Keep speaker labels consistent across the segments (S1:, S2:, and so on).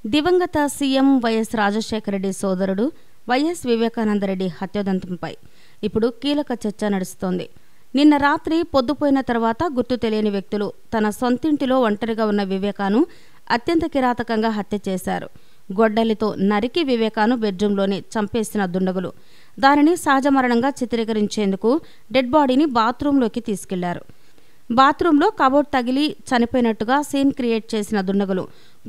S1: దివంగత CM YS Rajasekhara Reddy సోదరుడు YS Vivekananda Reddy హత్యోదంతంపై ఇప్పుడు కీలక చర్చ నడుస్తోంది. నిన్న రాత్రి పొద్దుపోయిన తర్వాత గుర్తు తెలియని వ్యక్తులు తన సొంతింటిలో ఒంటరిగా ఉన్న వివేకాను అత్యంత కిరాతకంగా హత్య చేశారు. గొడ్డలితో నరికి వివేకాను బెడ్రూంలోనే చంపేసిన దుండగులు దానిని సహజమరణంగా చిత్రీకరించేందుకు డెడ్ బాడీని బాత్రూంలోకి తీసుకెళ్లారు. బాత్రూంలో కబోర్డ్ తగిలి చనిపోయినట్టుగా సీన్ క్రియేట్ చేసిన దుండగులు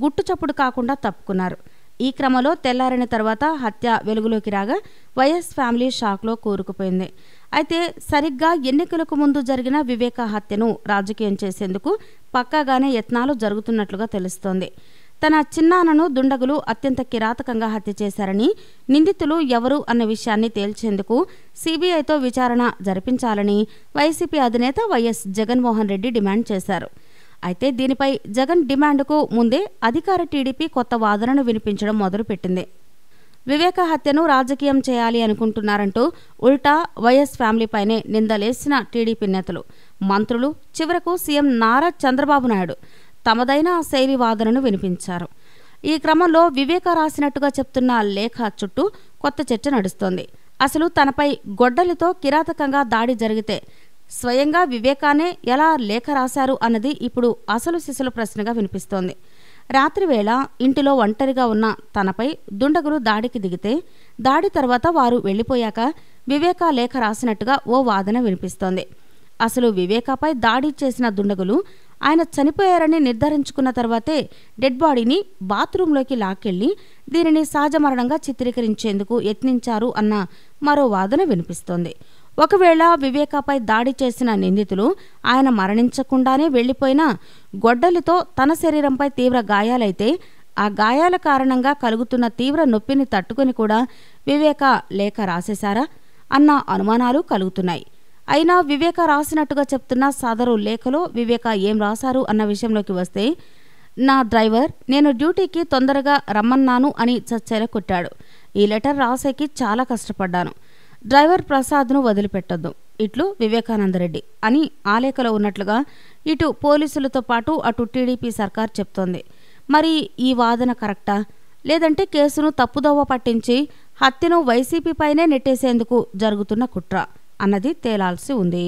S1: గుట్టుచప్పుడు కాకుండా తప్పుకున్నారు. ఈ క్రమంలో తెల్లారిన తర్వాత హత్య వెలుగులోకి రాగా వైఎస్ ఫ్యామిలీ షాక్లో కూరుకుపోయింది. అయితే సరిగ్గా ఎన్నికలకు ముందు జరిగిన వివేక హత్యను రాజకీయం చేసేందుకు పక్కాగానే యత్నాలు జరుగుతున్నట్లుగా తెలుస్తోంది. తన చిన్నాన్నను దుండగులు అత్యంత కిరాతకంగా హత్య చేశారని, నిందితులు ఎవరు అన్న విషయాన్ని తేల్చేందుకు సీబీఐతో విచారణ జరిపించాలని వైసీపీ అధినేత వైఎస్ జగన్మోహన్ రెడ్డి డిమాండ్ చేశారు. అయితే దీనిపై జగన్ డిమాండ్కు ముందే అధికార టీడీపీ కొత్త వాదనను వినిపించడం మొదలుపెట్టింది. వివేక హత్యను రాజకీయం చేయాలి అనుకుంటున్నారంటూ ఉల్టా వైఎస్ ఫ్యామిలీపైనే నిందలేసిన టీడీపీ నేతలు, మంత్రులు, చివరకు సీఎం నారా చంద్రబాబు నాయుడు తమదైన శైలి వాదనను వినిపించారు. ఈ క్రమంలో వివేక రాసినట్టుగా చెప్తున్న లేఖ చుట్టూ కొత్త చర్చ నడుస్తోంది. అసలు తనపై గొడ్డలితో కిరాతకంగా దాడి జరిగితే స్వయంగా వివేకానే ఎలా లేఖ రాశారు అన్నది ఇప్పుడు అసలు సిసలు ప్రశ్నగా వినిపిస్తోంది. రాత్రివేళ ఇంటిలో ఒంటరిగా ఉన్న తనపై దుండగులు దాడికి దిగితే దాడి తర్వాత వారు వెళ్లిపోయాక వివేక లేఖ రాసినట్టుగా ఓ వాదన వినిపిస్తోంది. అసలు వివేకాపై దాడి చేసిన దుండగులు ఆయన చనిపోయారని నిర్ధారించుకున్న తర్వాతే డెడ్ బాడీని బాత్రూంలోకి లాక్కెళ్లి దీనిని సహజమరణంగా చిత్రీకరించేందుకు యత్నించారు అన్న మరో వాదన వినిపిస్తోంది. ఒకవేళ వివేకాపై దాడి చేసిన నిందితులు ఆయన మరణించకుండానే వెళ్లిపోయినా గొడ్డలితో తన శరీరంపై తీవ్ర గాయాలైతే ఆ గాయాల కారణంగా కలుగుతున్న తీవ్ర నొప్పిని తట్టుకుని కూడా వివేక లేఖ రాసేశారా అన్న అనుమానాలు కలుగుతున్నాయి. అయినా వివేక రాసినట్టుగా చెప్తున్న సదరు లేఖలో వివేక ఏం రాశారు అన్న విషయంలోకి వస్తే, నా డ్రైవర్ నేను డ్యూటీకి తొందరగా రమ్మన్నాను అని చచ్చేలా కొట్టాడు. ఈ లెటర్ రాసేకి చాలా కష్టపడ్డాను. డ్రైవర్ ప్రసాద్ను వదిలిపెట్టొద్దు. ఇట్లు వివేకానందరెడ్డి అని ఆ లేఖలో ఉన్నట్లుగా ఇటు పోలీసులతో పాటు అటు టీడీపీ సర్కార్ చెప్తోంది. మరి ఈ వాదన కరెక్టా, లేదంటే కేసును తప్పుదోవ పట్టించి హత్యను వైసీపీపైనే నెట్టేసేందుకు జరుగుతున్న కుట్ర అన్నది తేలాల్సి ఉంది.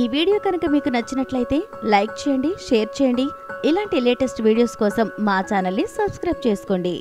S2: ఈ వీడియో కనుక మీకు నచ్చినట్లయితే లైక్ చేయండి, షేర్ చేయండి. ఇలాంటి లేటెస్ట్ వీడియోస్ కోసం మా ఛానల్ని సబ్స్క్రైబ్ చేసుకోండి.